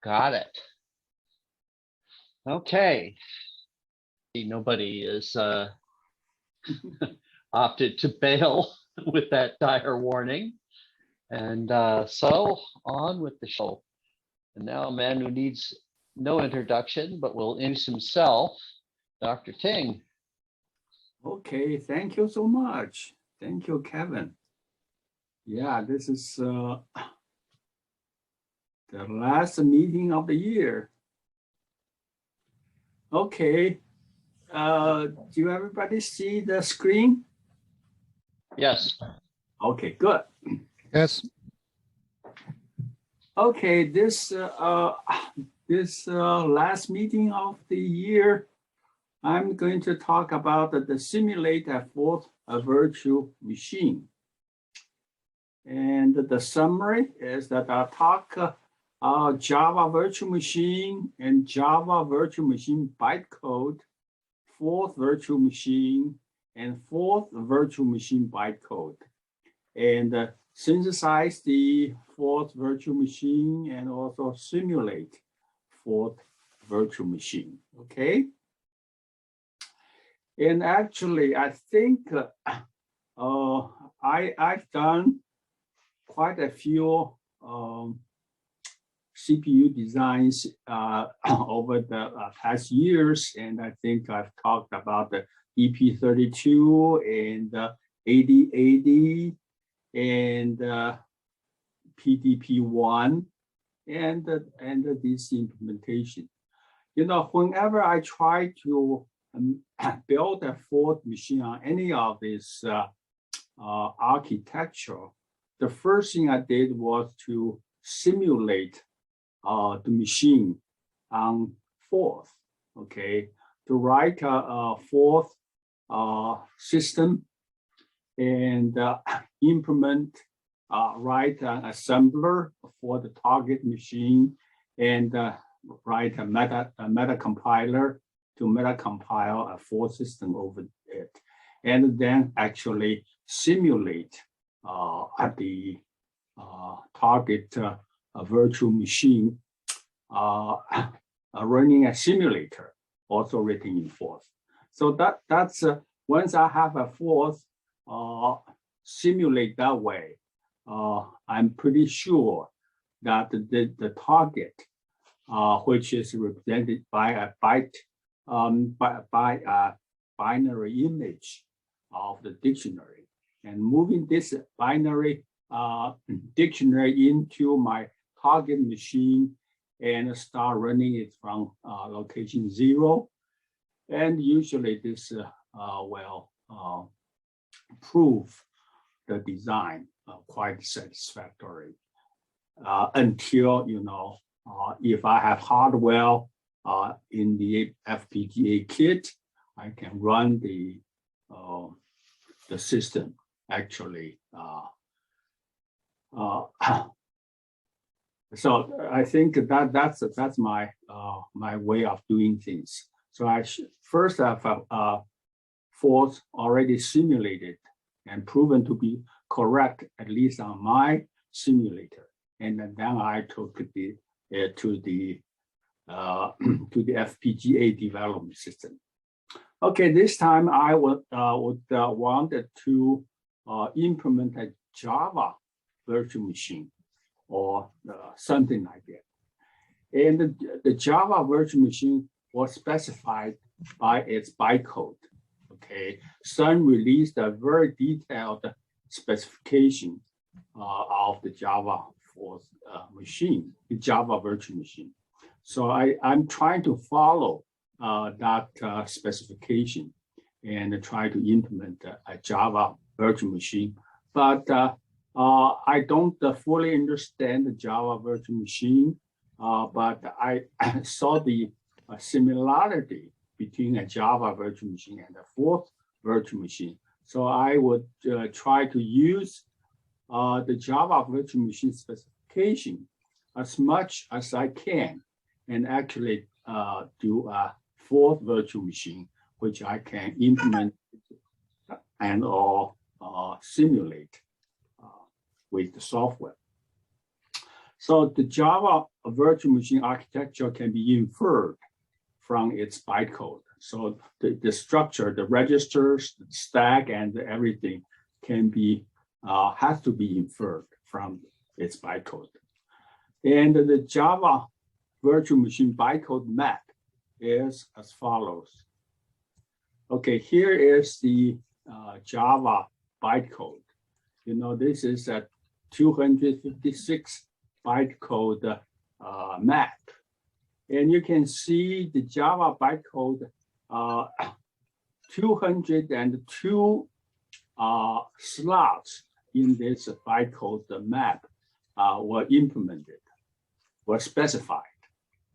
Got it. Okay. Nobody is opted to bail with that dire warning. And so on with the show. And now a man who needs no introduction, but will introduce himself, Dr. Ting. Okay, thank you so much. Thank you, Kevin. Yeah, this is the last meeting of the year. Okay, do everybody see the screen? Yes. Okay, good. Yes. Okay, this last meeting of the year, I'm going to talk about the simulate a fourth virtual machine. And the summary is that I'll talk Java virtual machine and Java virtual machine bytecode, fourth virtual machine, and fourth virtual machine bytecode. And synthesize the fourth virtual machine and also simulate fourth virtual machine, okay? And actually, I think I've done quite a few CPU designs over the past years, and I think I've talked about the EP32 and 8080 and PDP-1 and this implementation. You know, whenever I try to build a fourth machine on any of this architecture, the first thing I did was to simulate the machine on fourth, okay, to write a fourth system and implement, write an assembler for the target machine and write a meta compiler to meta compile a fourth system over it, and then actually simulate at the target virtual machine running a simulator also written in fourth. So that's once I have a fourth simulate that way, I'm pretty sure that the target, which is represented by a byte, by a binary image of the dictionary, and moving this binary dictionary into my target machine and start running it from location 0. And usually this will prove the design quite satisfactory until, you know, if I have hardware in the FPGA kit, I can run the system actually. So I think that's my my way of doing things. So I first have fourth already simulated and proven to be correct, at least on my simulator, and then I took the to the FPGA development system. Okay, this time I would wanted to implement a Java virtual machine or something like that. And the Java virtual machine was specified by its bytecode. Okay, Sun released a very detailed specification of the Java fourth machine, the Java virtual machine. So I'm trying to follow that specification and try to implement a Java virtual machine. But I don't fully understand the Java virtual machine, but I saw the similarity between a Java virtual machine and a fourth virtual machine. So I would try to use the Java virtual machine specification as much as I can and actually do a fourth virtual machine, which I can implement and or simulate with the software. So the Java virtual machine architecture can be inferred from its bytecode. So the structure, the registers, the stack, and everything can be has to be inferred from its bytecode. And the Java virtual machine bytecode map is as follows. Okay, here is the Java bytecode. You know, this is a 256 bytecode map. And you can see the Java bytecode 202 slots in this bytecode map were implemented, were specified,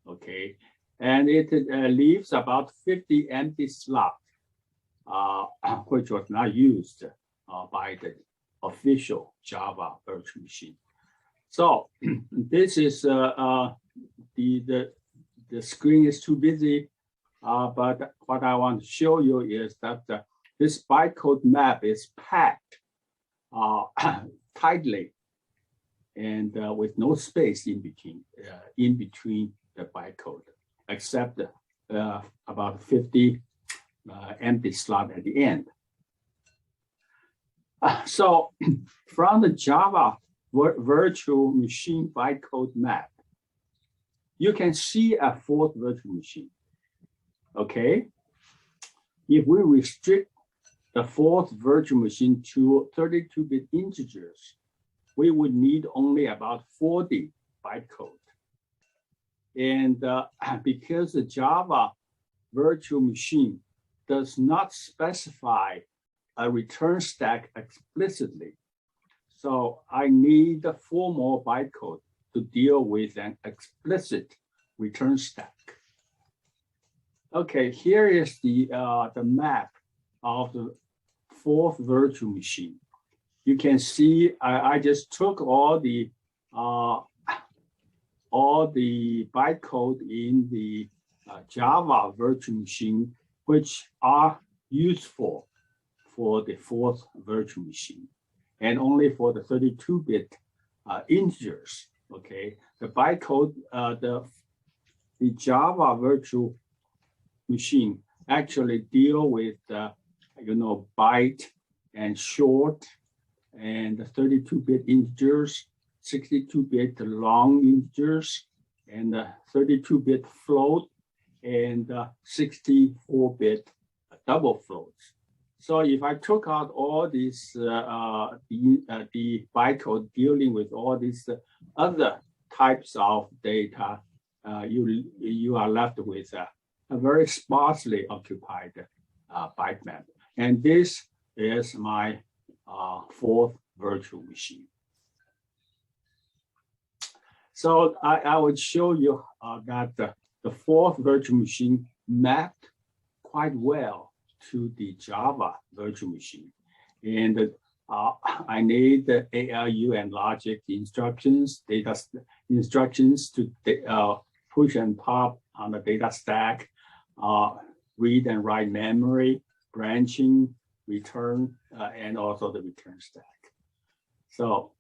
okay? And it leaves about 50 empty slots, which was not used by the official Java virtual machine. So this is the screen is too busy, but what I want to show you is that this bytecode map is packed tightly and with no space in between the bytecode, except about 50 empty slot at the end. So from the Java virtual machine bytecode map, you can see a fourth virtual machine, okay? If we restrict the fourth virtual machine to 32-bit integers, we would need only about 40 bytecode. And because the Java virtual machine does not specify a return stack explicitly, so I need 4 more bytecode to deal with an explicit return stack. Okay, here is the map of the fourth virtual machine. You can see I just took all the bytecode in the Java virtual machine, which are useful for the fourth virtual machine, and only for the 32-bit integers. Okay, the bytecode, the Java virtual machine actually deal with byte and short and 32-bit integers, 62-bit long integers, and 32-bit float, and 64-bit double floats. So if I took out all these, the bytecode dealing with all these other types of data, you are left with a very sparsely occupied byte map. And this is my fourth virtual machine. So I would show you that the fourth virtual machine mapped quite well to the Java virtual machine. And I need the ALU and logic instructions, data instructions to push and pop on the data stack, read and write memory, branching, return, and also the return stack. So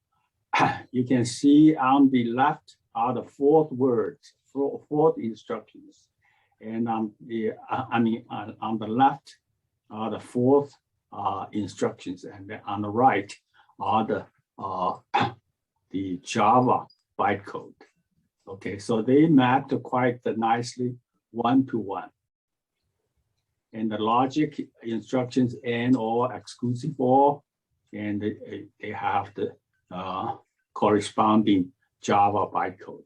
you can see on the left are the fourth words, fourth instructions. And on the, on the left are the fourth instructions, and then on the right are the Java bytecode. Okay, so they mapped quite nicely 1-to-1. And the logic instructions and or exclusive or, and they have the corresponding Java bytecode,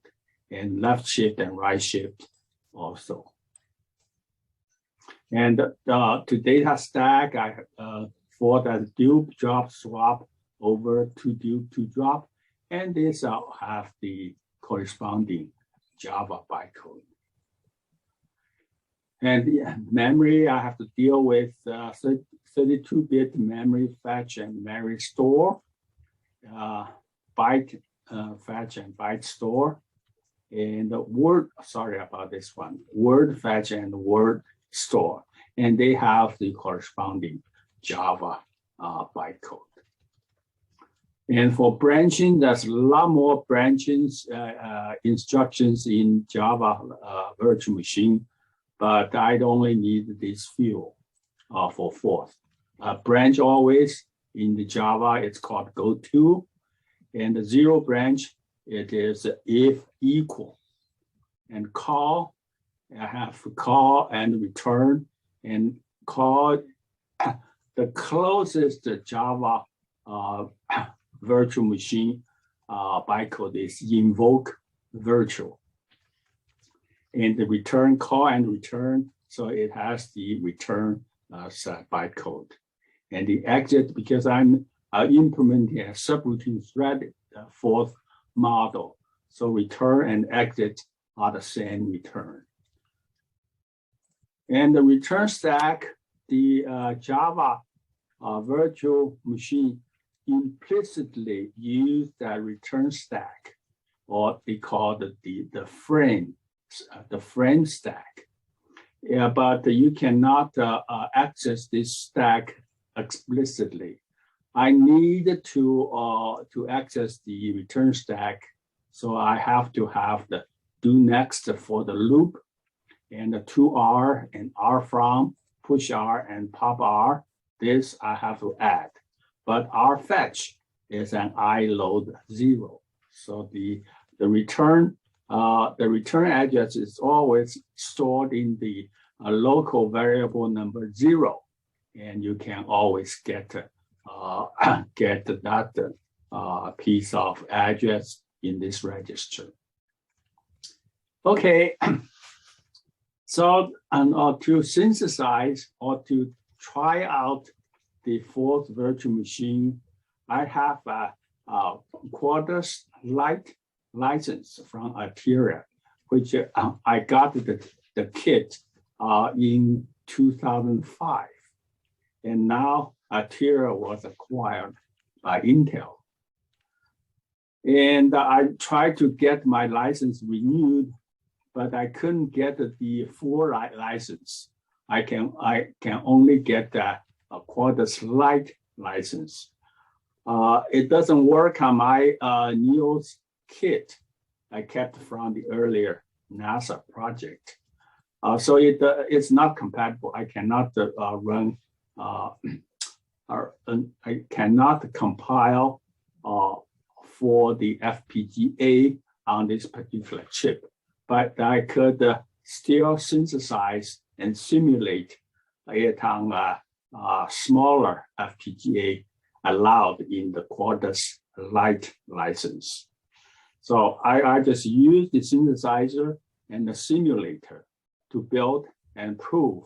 and left shift and right shift also. And to data stack, I for the dupe drop swap over to dupe to drop, and this have the corresponding Java bytecode. And the memory, I have to deal with 32-bit memory fetch and memory store, byte fetch and byte store, and word, sorry about this one, word fetch and word store. And they have the corresponding Java bytecode. And for branching, there's a lot more branchings instructions in Java virtual machine, but I only need this few for fourth. Branch always in the Java, it's called goto, and the zero branch, it is if equal. And call, I have call and return, and call the closest Java virtual machine bytecode is invoke virtual. And the return, call and return, so it has the return bytecode. And the exit, because I'm implementing a subroutine thread fourth model. So return and exit are the same return. And the return stack, the Java virtual machine implicitly use that return stack, or they call it the frame stack. Yeah, but you cannot access this stack explicitly. I need to access the return stack, so I have to have the do next for the loop, and the to_r and r from, push r and pop r. This I have to add, but r fetch is an iaload 0. So the return address is always stored in the local variable number 0, and you can always get that piece of address in this register. Okay, so to synthesize or to try out the fourth virtual machine, I have a Quartus Lite license from Arteria, which I got the kit in 2005. And now Arteria was acquired by Intel. And I tried to get my license renewed, but I couldn't get the full license. I can only get a Quartus Lite license. It doesn't work on my NEOS kit I kept from the earlier NASA project. So it's not compatible. I cannot run, I cannot compile for the FPGA on this particular chip, but I could still synthesize and simulate it on a smaller FPGA allowed in the Quartus Lite license. So I just use the synthesizer and the simulator to build and prove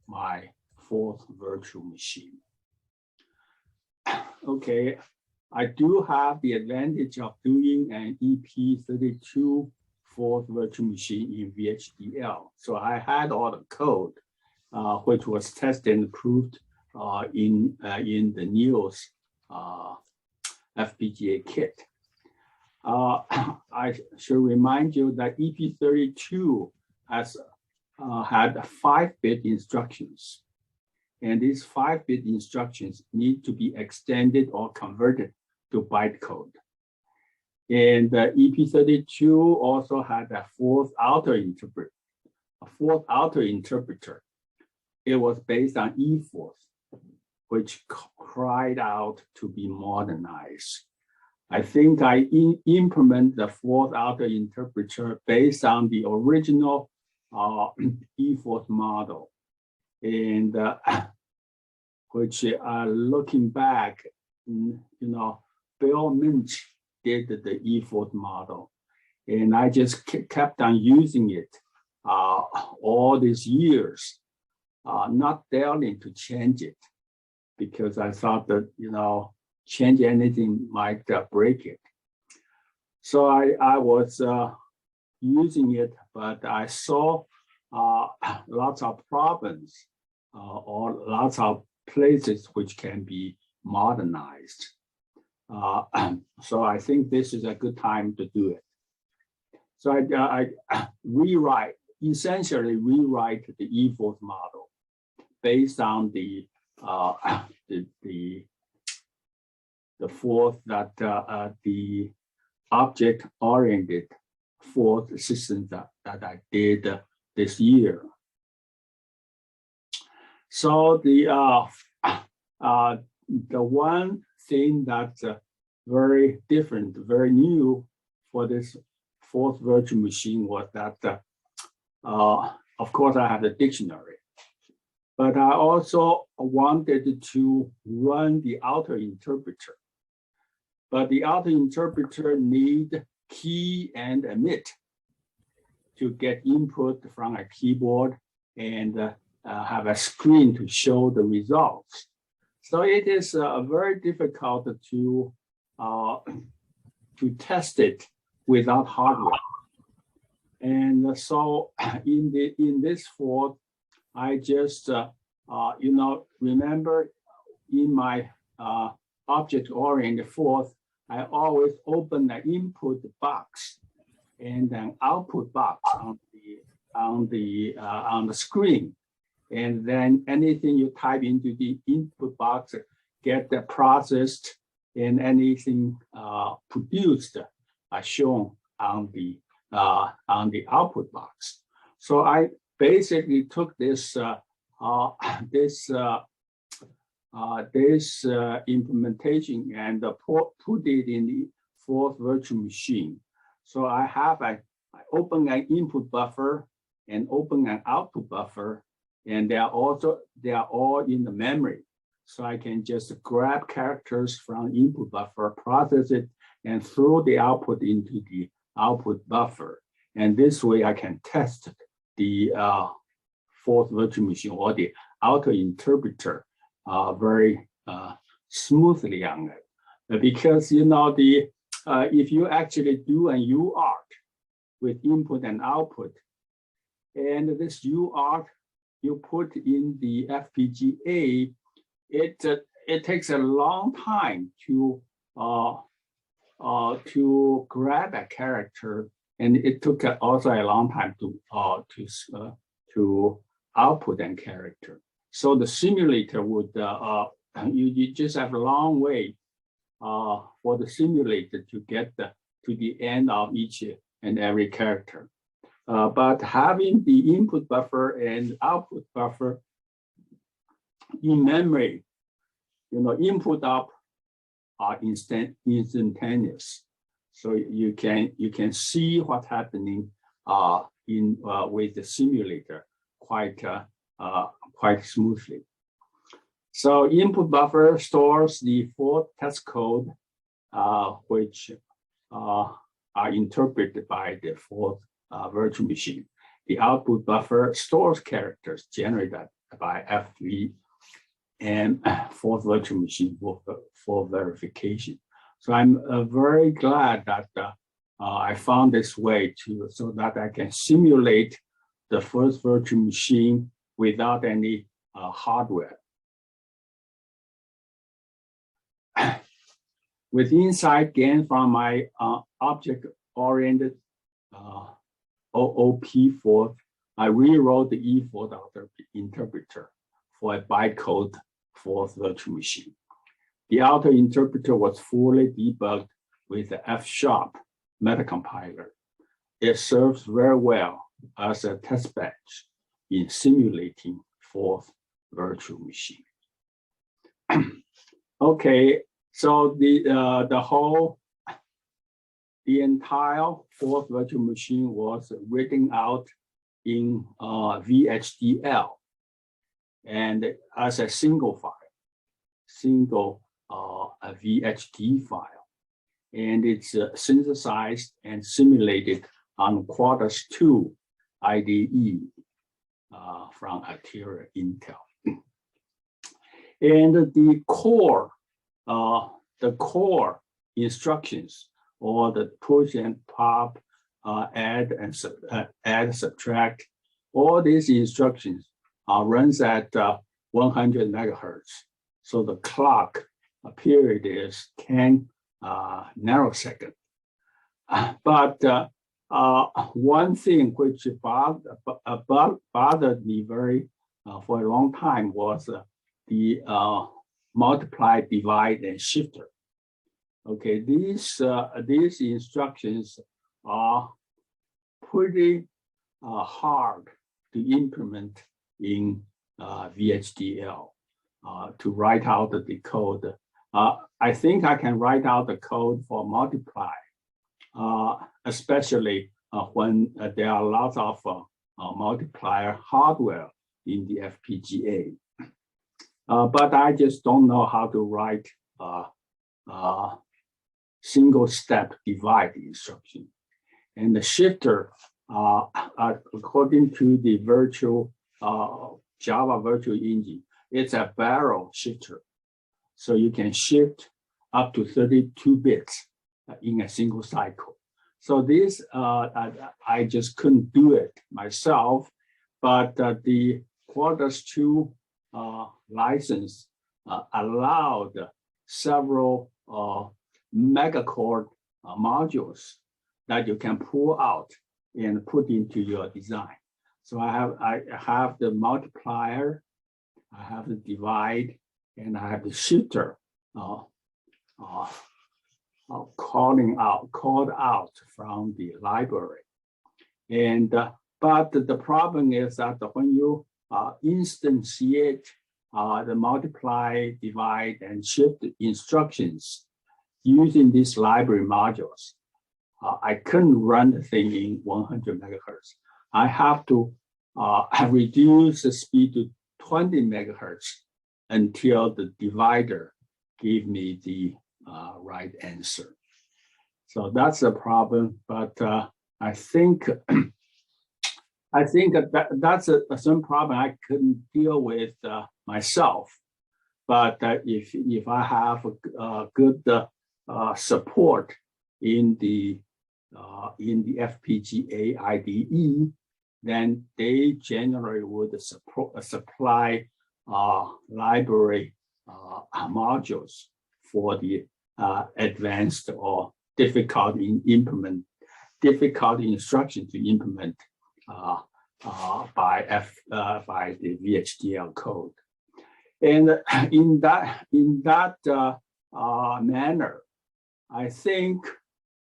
my fourth virtual machine. Okay, I do have the advantage of doing an EP32 fourth virtual machine in VHDL. So I had all the code, which was tested and proved in the NEOS FPGA kit. I should remind you that EP32 has had 5-bit instructions, and these 5-bit instructions need to be extended or converted to bytecode. And the EP32 also had a fourth outer interpreter. It was based on eForth, which cried out to be modernized. I think I implement the fourth outer interpreter based on the original eForth model, and which looking back, Bill Minch did the eForth model, and I just kept on using it all these years, not daring to change it, because I thought that change anything might break it. So I was using it, but I saw lots of problems or lots of places which can be modernized. So I think this is a good time to do it. So I essentially rewrite the eForth model based on the the fourth that the object-oriented fourth system that I did this year. So the one thing that's very different, very new for this fourth virtual machine was that, of course, I have the dictionary, but I also wanted to run the auto interpreter. But the auto interpreter need key and emit to get input from a keyboard and have a screen to show the results. So it is very difficult to test it without hardware. And so in this fourth, I just remember in my object-oriented fourth, I always open an input box and an output box on the screen, and then anything you type into the input box get processed, and anything produced shown on the output box. So I basically took this implementation and put it in the fourth virtual machine. So I open an input buffer and open an output buffer, and they are all in the memory. So I can just grab characters from input buffer, process it, and throw the output into the output buffer. And this way I can test the fourth virtual machine or the auto interpreter very smoothly on it. Because if you actually do an UART with input and output, and this UART you put in the FPGA, it takes a long time to grab a character, and it took also a long time to output a character. So the simulator would you just have a long way for the simulator to get to the end of each and every character. But having the input buffer and output buffer in memory, input up are instantaneous, so you can see what's happening with the simulator quite smoothly. So input buffer stores the four test code, which are interpreted by the fourth virtual machine. The output buffer stores characters generated by FVM fourth virtual machine for verification. So I'm very glad that I found this way so that I can simulate the first virtual machine without any hardware. With insight gained from my object-oriented OOP fourth, I rewrote the E4 interpreter for a bytecode fourth virtual machine. The auto interpreter was fully debugged with the F# metacompiler. It serves very well as a test bench in simulating fourth virtual machine. Okay, so the entire fourth virtual machine was written out in VHDL and as a single file, a VHD file, and it's synthesized and simulated on Quartus 2 IDE from Altera Intel. And the core instructions, or the push and pop, add and subtract, all these instructions runs at 100 megahertz. So the clock period is 10 nanosecond. But one thing which bothered me very for a long time was the multiply, divide, and shifter. Okay, these instructions are pretty hard to implement in VHDL to write out the code. I think I can write out the code for multiply, especially when there are lots of multiplier hardware in the FPGA. But I just don't know how to write single step divide instruction. And the shifter, according to the virtual Java virtual engine, it's a barrel shifter. So you can shift up to 32 bits in a single cycle. So this, I just couldn't do it myself, but the Quartus 2 license allowed several megacore modules that you can pull out and put into your design. So I have the multiplier, I have the divide, and I have the shifter called out from the library. And but the problem is that when you instantiate the multiply, divide, and shift instructions using these library modules, I couldn't run the thing in 100 megahertz. I have to reduce the speed to 20 megahertz until the divider gave me the right answer. So that's a problem, but I think that's some problem I couldn't deal with myself. But if I have good support in the FPGA IDE, then they generally would supply library modules for the advanced or difficult instruction to implement by the VHDL code. And in that manner, I think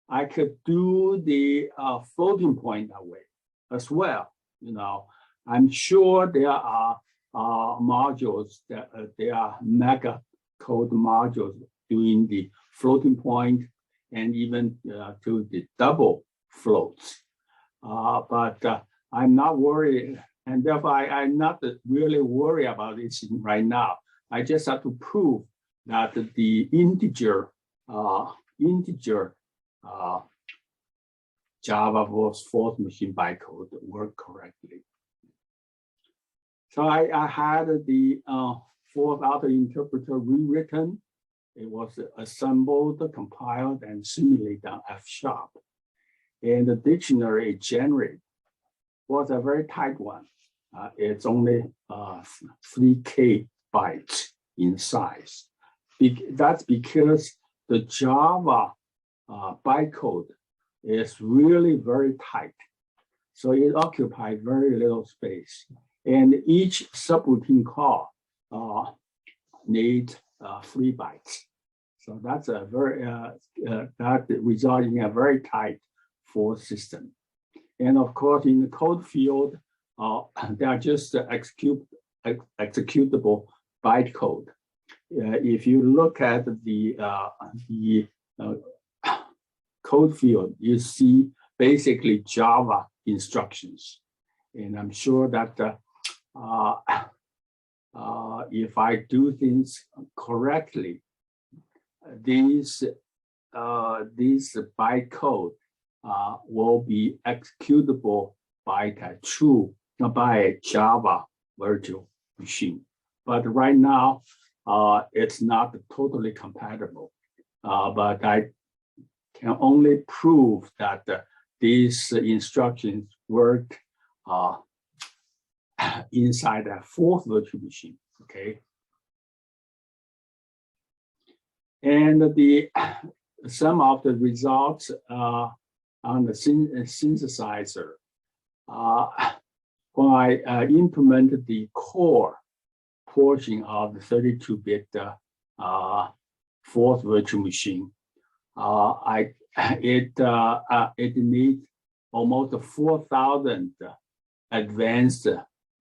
I could do the floating point away as well. You know, I'm sure there are modules that there are mega code modules doing the floating point and even to the double floats. But I'm not worried, and therefore I'm not really worried about this right now. I just have to prove that the integer Java fourth machine bytecode work correctly. So I had the fourth auto interpreter rewritten. It was assembled, compiled, and simulated on F#. And the dictionary it generated was a very tight one. It's only 3K bytes in size. That's because the Java bytecode is really very tight. So it occupies very little space. And each subroutine call needs 3 bytes. So that's a very, that results in a very tight for system. And of course, in the code field, they are just executable bytecode. If you look at the code field, you see basically Java instructions. And I'm sure that if I do things correctly, these bytecode will be executable by a Java virtual machine. But right now, it's not totally compatible. But I can only prove that these instructions work inside a fourth virtual machine, okay? And some of the results on the synthesizer, when I implemented the core portion of the 32-bit fourth virtual machine, it needs almost 4,000 advanced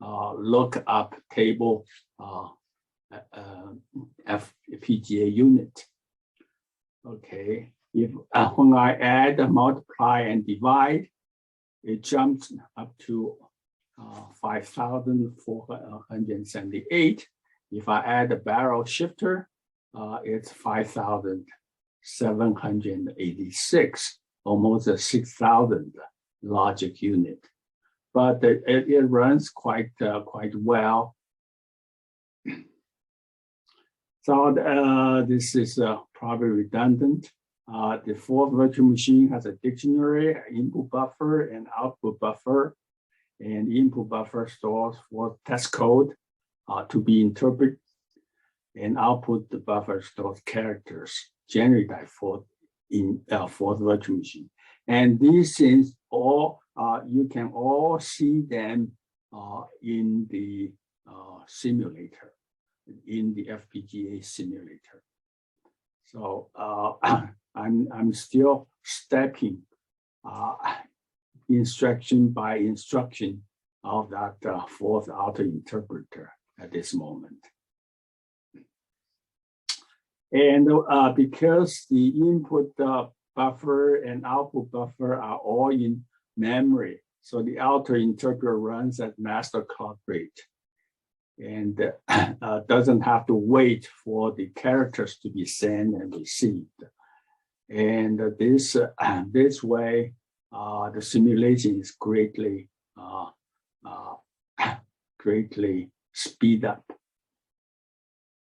lookup table FPGA unit. Okay, if when I add, multiply, and divide, it jumps up to 5,478. If I add a barrel shifter, it's 5,786, almost a 6,000 logic unit. But it runs quite well. So this is probably redundant. The fourth virtual machine has a dictionary, input buffer, and output buffer. And input buffer stores for test code to be interpreted, and output the buffer stores characters generated by fourth virtual machine. And these things all you can all see them in the simulator, in the FPGA simulator. So I'm still stepping instruction by instruction of that fourth auto interpreter at this moment. And because the input buffer and output buffer are all in memory, so the auto interpreter runs at master clock rate and doesn't have to wait for the characters to be sent and received. And this way, the simulation is greatly speed up.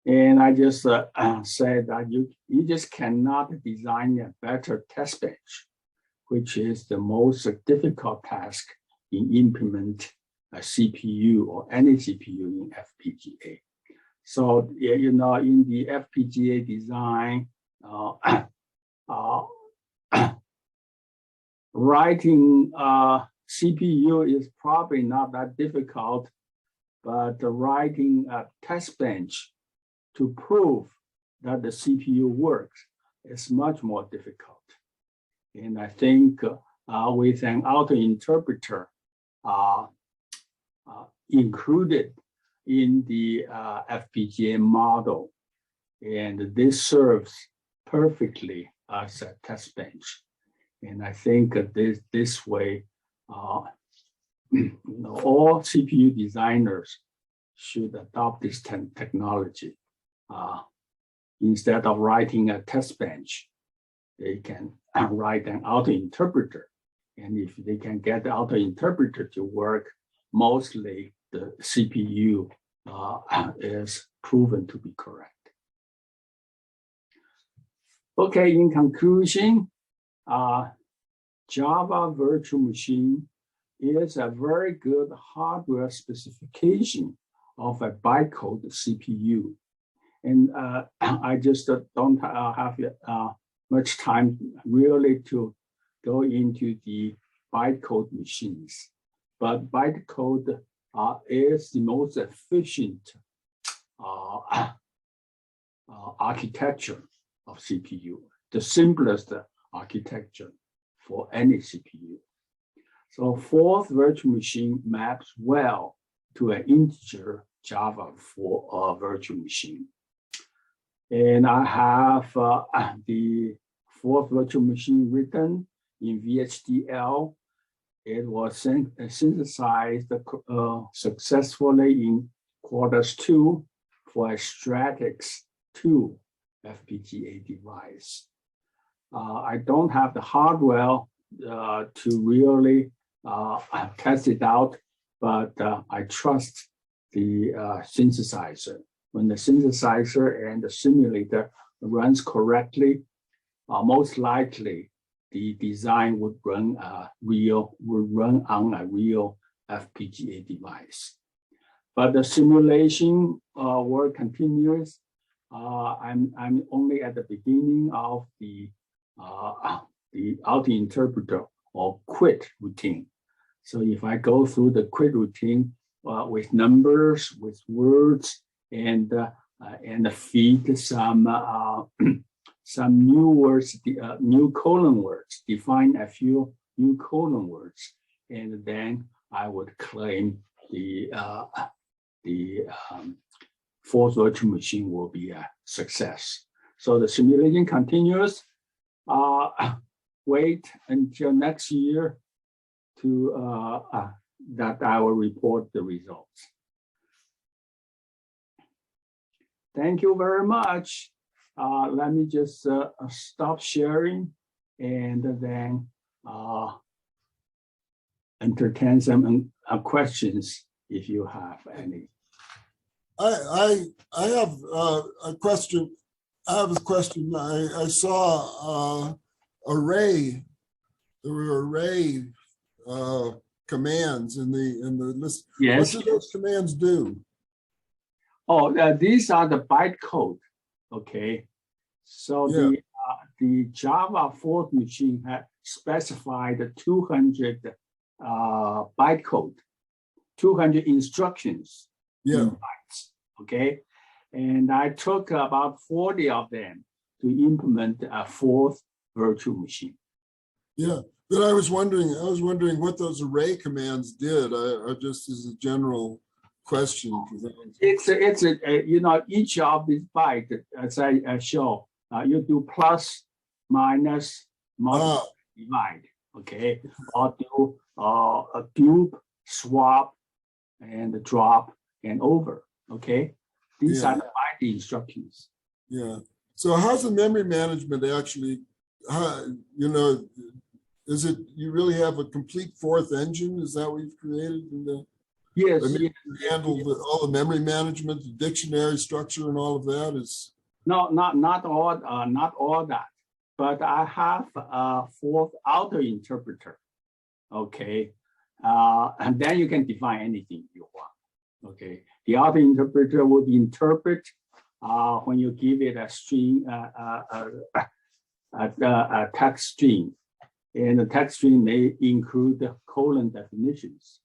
And I just said that you just cannot design a better test bench, which is the most difficult task in implement a CPU or any CPU in FPGA. So you know, in the FPGA design, writing CPU is probably not that difficult, but writing a test bench to prove that the CPU works is much more difficult. And I think with an auto interpreter included in the FPGA model, and this serves perfectly as a test bench. And I think this way, all CPU designers should adopt this technology. Instead of writing a test bench, they can write an auto interpreter. And if they can get the auto interpreter to work, mostly the CPU is proven to be correct. Okay, in conclusion, Java virtual machine is a very good hardware specification of a bytecode CPU. And I just don't have much time really to go into the bytecode machines. But bytecode is the most efficient architecture of CPU, the simplest architecture for any CPU. So fourth virtual machine maps well to an integer Java for virtual machine. And I have the fourth virtual machine written in VHDL. It was synthesized successfully in Q2 for a Stratix 2 FPGA device. I don't have the hardware to really test it out, but I trust the synthesizer. When the synthesizer and the simulator runs correctly, most likely the design would run on a real FPGA device. But the simulation work continues. I'm only at the beginning of the auto interpreter or quit routine. So if I go through the quit routine with numbers, with words, and feed some some new words, new colon words, define a few new colon words, and then I would claim the fourth virtual machine will be a success. So the simulation continues. Wait until next year to that I will report the results. Thank you very much. Let me just stop sharing and then entertain some questions if you have any. I have a question. I have a question. I saw array. There were array commands in the list. Yes. What do those commands do? Oh, these are the bytecode. Okay, so Yeah. the Java fourth machine had specified 200 bytecode, 200 instructions. Yeah. In bytes, okay, and I took about 40 of them to implement a fourth virtual machine. Yeah, but I was wondering what those array commands did. I just as a general question. It's a you know, each of these bytes, as I show, you do plus, minus, multiply, divide, okay, or do a dupe, swap, and drop and over, okay. These are the byte instructions. Yeah. So how's the memory management actually? You know, is it you really have a complete fourth engine? Is that what you've created? Yes, I mean, yes, you handle all the memory management, the dictionary structure, and all of that is. no, not all that, but I have a fourth outer interpreter, okay, and then you can define anything you want, okay. The outer interpreter would interpret when you give it a string, a text string, and the text string may include the colon definitions.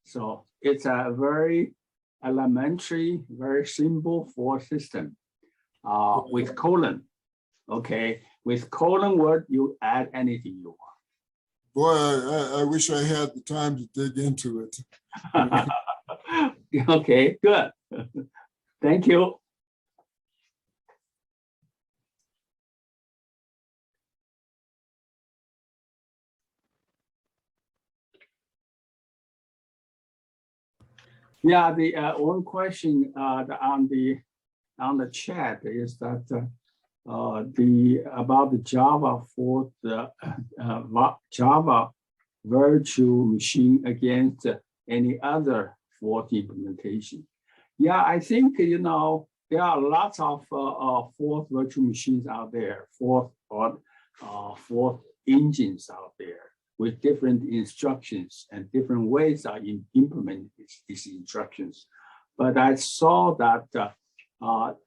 So it's a very elementary, very simple for system with colon. Okay, with colon word, you add anything you want. Boy, I wish I had the time to dig into it. Okay, good. Thank you. Yeah, the one question on the chat is that about the Java for the Java virtual machine against any other fourth implementation. Yeah, I think, you know, there are lots of fourth virtual machines out there, fourth engines out there with different instructions and different ways of implementing these instructions. But I saw that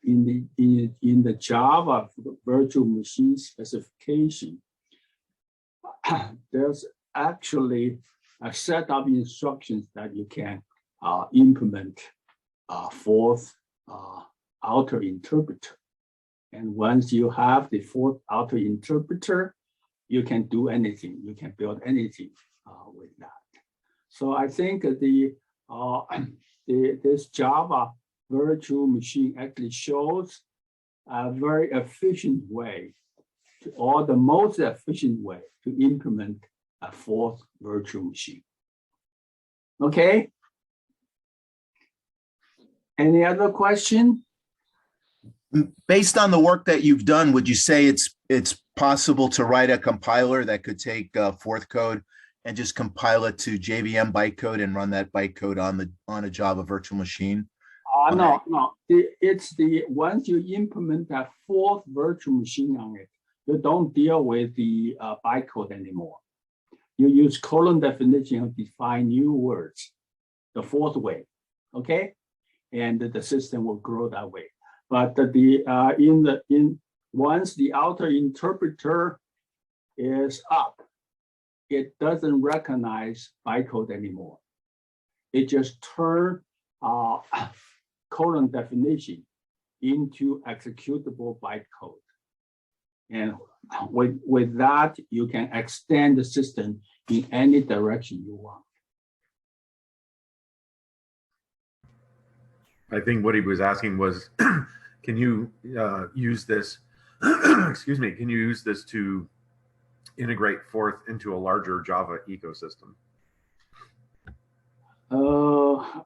in the Java virtual machine specification, there's actually a set of instructions that you can implement a fourth outer interpreter. And once you have the fourth outer interpreter, you can do anything. You can build anything with that. So I think this Java virtual machine actually shows a very efficient way, or the most efficient way to implement a fourth virtual machine. Okay. Any other question? Based on the work that you've done, would you say it's possible to write a compiler that could take fourth code and just compile it to JVM bytecode and run that bytecode on a Java virtual machine? No. It's once you implement that fourth virtual machine on it, you don't deal with the bytecode anymore. You use colon definition to define new words, the fourth way, okay? And the system will grow that way. But once the outer interpreter is up, it doesn't recognize bytecode anymore. It just turns colon definition into executable bytecode. And with that, you can extend the system in any direction you want. I think what he was asking was, can you use this, excuse me, can you use this to integrate forth into a larger Java ecosystem?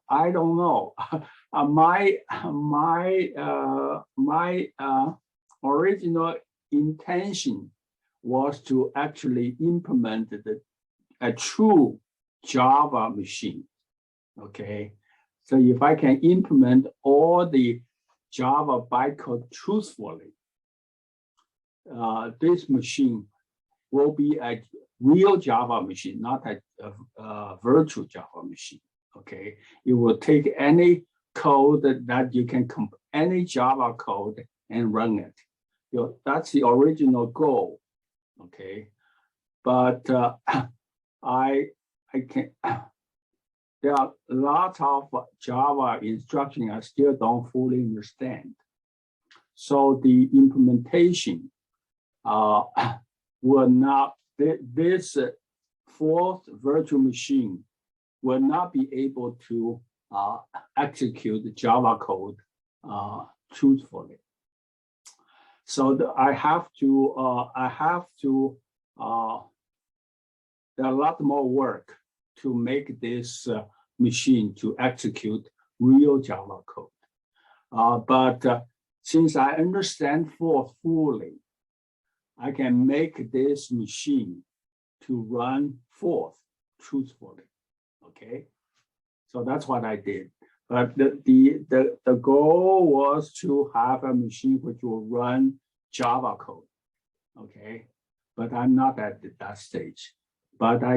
I don't know. My original intention was to actually implement a true Java machine. Okay, so if I can implement all the Java bytecode truthfully, this machine will be a real Java machine, not a virtual Java machine. Okay, it will take any code that you can any Java code and run it. That's the original goal. Okay, but I can. There are lots of Java instructions I still don't fully understand. So the implementation will not, this fourth virtual machine will not be able to execute the Java code truthfully. So I have to, there are a lot more work to make this machine to execute real Java code. But since I understand forth fully, I can make this machine to run forth truthfully. Okay, so that's what I did. But the goal was to have a machine which will run Java code. Okay, but I'm not at that stage. But I